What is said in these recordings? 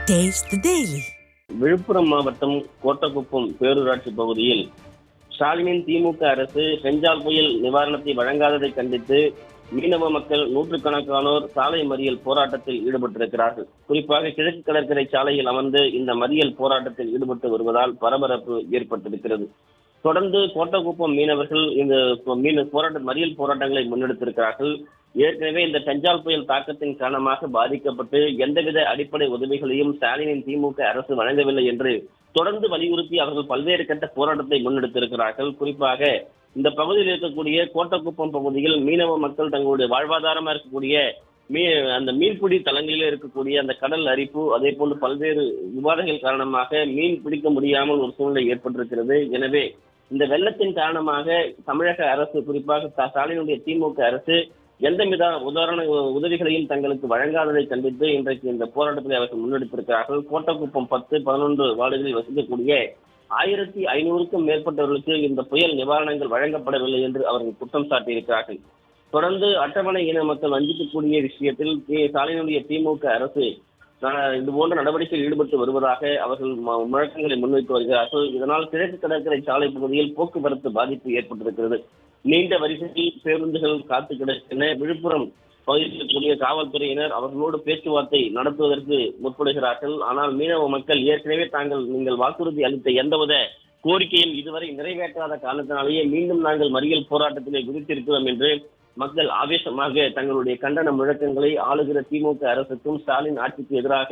Taste the Daily. Villupuram மாவட்டம் கோட்டக்குப்பம் பேரூராட்சி பகுதியில் ஸ்டாலினின் திமுக அரசு செஞ்சால் புயல் நிவாரணத்தை வழங்காததை கண்டித்து மீனவ மக்கள் நூற்றுக்கணக்கானோர் சாலை மறியல் போராட்டத்தில் ஈடுபட்டிருக்கிறார்கள். குறிப்பாக கிழக்கு கடற்கரை சாலையில் அமர்ந்து இந்த மறியல் போராட்டத்தில் ஈடுபட்டு வருவதால் பரபரப்பு ஏற்பட்டிருக்கிறது. தொடர்ந்து கோட்டக்குப்பம் மீனவர்கள் இந்த மறியல் போராட்டங்களை முன்னெடுத்திருக்கிறார்கள். ஏற்கனவே இந்த செஞ்சால் புயல் தாக்கத்தின் காரணமாக பாதிக்கப்பட்டு எந்தவித அடிப்படை உதவிகளையும் ஸ்டாலினின் திமுக அரசு வழங்கவில்லை என்று தொடர்ந்து வலியுறுத்தி அவர்கள் பல்வேறு கட்ட போராட்டத்தை முன்னெடுத்திருக்கிறார்கள். குறிப்பாக இந்த பகுதியில் இருக்கக்கூடிய கோட்டக்குப்பம் பகுதியில் மீனவ மக்கள் தங்களுடைய வாழ்வாதாரமா இருக்கக்கூடிய அந்த மீன்பிடி தளங்களில் இருக்கக்கூடிய அந்த கடல் அரிப்பு, அதே போன்று பல்வேறு விவாதங்கள் காரணமாக மீன் பிடிக்க முடியாமல் ஒரு சூழ்நிலை ஏற்பட்டிருக்கிறது. எனவே இந்த வெள்ளத்தின் காரணமாக தமிழக அரசு, குறிப்பாக ஸ்டாலினுடைய திமுக அரசு எந்தவித உதவிகளையும் தங்களுக்கு வழங்காததை கண்டித்து இன்றைக்கு இந்த போராட்டத்தை அவர்கள் முன்னெடுத்திருக்கிறார்கள். கோட்டக்குப்பம் 10, 11 வார்டுகளில் வசிக்கக்கூடிய 1500க்கும் மேற்பட்டவர்களுக்கு இந்த புயல் நிவாரணங்கள் வழங்கப்படவில்லை என்று அவர்கள் குற்றம் சாட்டியிருக்கிறார்கள். தொடர்ந்து அட்டவணை இன மக்கள் வஞ்சிக்கக்கூடிய விஷயத்தில் ஸ்டாலினுடைய திமுக அரசு இது போன்ற நடவடிக்கையில் ஈடுபட்டு வருவதாக அவர்கள் முழக்கங்களை முன்வைத்து வருகிறார்கள். இதனால் கிழக்கு கடற்கரை சாலை பகுதியில் போக்குவரத்து பாதிப்பு ஏற்பட்டிருக்கிறது. நீண்ட வரிசையில் பேருந்துகள் காத்து கிடக்கின்றன. விழுப்புரம் பகுதியில் இருக்கக்கூடிய காவல்துறையினர் அவர்களோடு பேச்சுவார்த்தை நடத்துவதற்கு முற்படுகிறார்கள். ஆனால் மீனவ மக்கள் ஏற்கனவே நீங்கள் வாக்குறுதி அளித்த எந்தவித கோரிக்கையும் இதுவரை நிறைவேற்றாத காரணத்தினாலேயே மீண்டும் நாங்கள் மறியல் போராட்டத்திலே விதித்திருக்கிறோம் என்று மக்கள் ஆவேசமாக தங்களுடைய கண்டன முழக்கங்களை ஆளுகிற திமுக அரசுக்கும் ஸ்டாலின் ஆட்சிக்கு எதிராக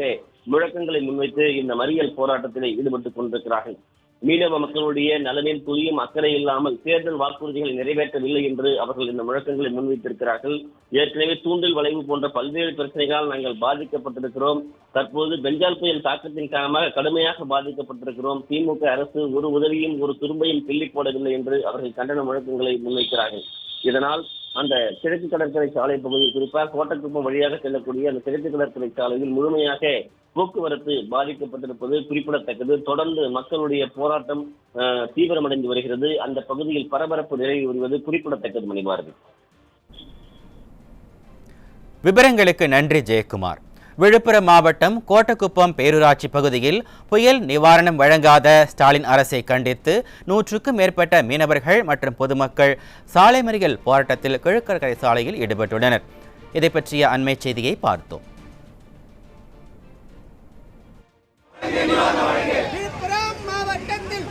முழக்கங்களை முன்வைத்து இந்த மறியல் போராட்டத்திலே ஈடுபட்டுக் கொண்டிருக்கிறார்கள். மீனவ மக்களுடைய நலனில் துளியும் அக்கறை இல்லாமல் தேர்தல் வாக்குறுதிகளை நிறைவேற்றவில்லை என்று அவர்கள் இந்த முழக்கங்களை முன்வைத்திருக்கிறார்கள். ஏற்கனவே தூண்டில் வளைவு போன்ற பல்வேறு பிரச்சனைகளால் நாங்கள் பாதிக்கப்பட்டிருக்கிறோம். தற்போது பெஞ்சால் புயல் தாக்கத்தின் காரணமாக கடுமையாக பாதிக்கப்பட்டிருக்கிறோம். திமுக அரசு ஒரு உதவியும் ஒரு துரும்பையும் கிள்ளி போடவில்லை என்று அவர்கள் கண்டன முழக்கங்களை முன்வைக்கிறார்கள். இதனால் அந்த கிழக்கு கடற்கரை சாலை பகுதியில், குறிப்பாக கோட்டக்குப்பம் வழியாக செல்லக்கூடிய அந்த கிழக்கு கடற்கரை சாலையில் முழுமையாக போக்குவரத்து பாதிக்கப்பட்டிருப்பது குறிப்பிடத்தக்கது. தொடர்ந்து மக்களுடைய போராட்டம் தீவிரமடைந்து வருகிறது. அந்த பகுதியில் பரபரப்பு நிலவி வருவது குறிப்பிடத்தக்கது. மணிபாரதி. விவரங்களுக்கு நன்றி ஜெயக்குமார். விழுப்புரம் மாவட்டம் கோட்டக்குப்பம் பேரூராட்சி பகுதியில் புயல் நிவாரணம் வழங்காத ஸ்டாலின் அரசை கண்டித்து 100க்கும் மேற்பட்ட மீனவர்கள் மற்றும் பொதுமக்கள் சாலை மறியல் போராட்டத்தில் கிழக்கரை சாலையில் ஈடுபட்டுள்ளனர். இதை பற்றிய அண்மை செய்தியை பார்த்தோம்.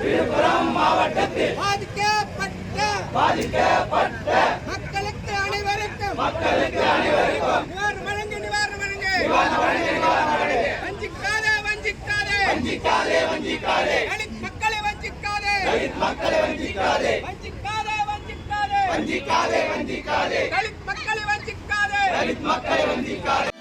விழுப்புரம் மாவட்டத்தில் பாதிக்கப்பட்ட மக்களுக்கு அனைவருக்கும் வஞ்சிக்காதே மக்களை வஞ்சிக்காதே.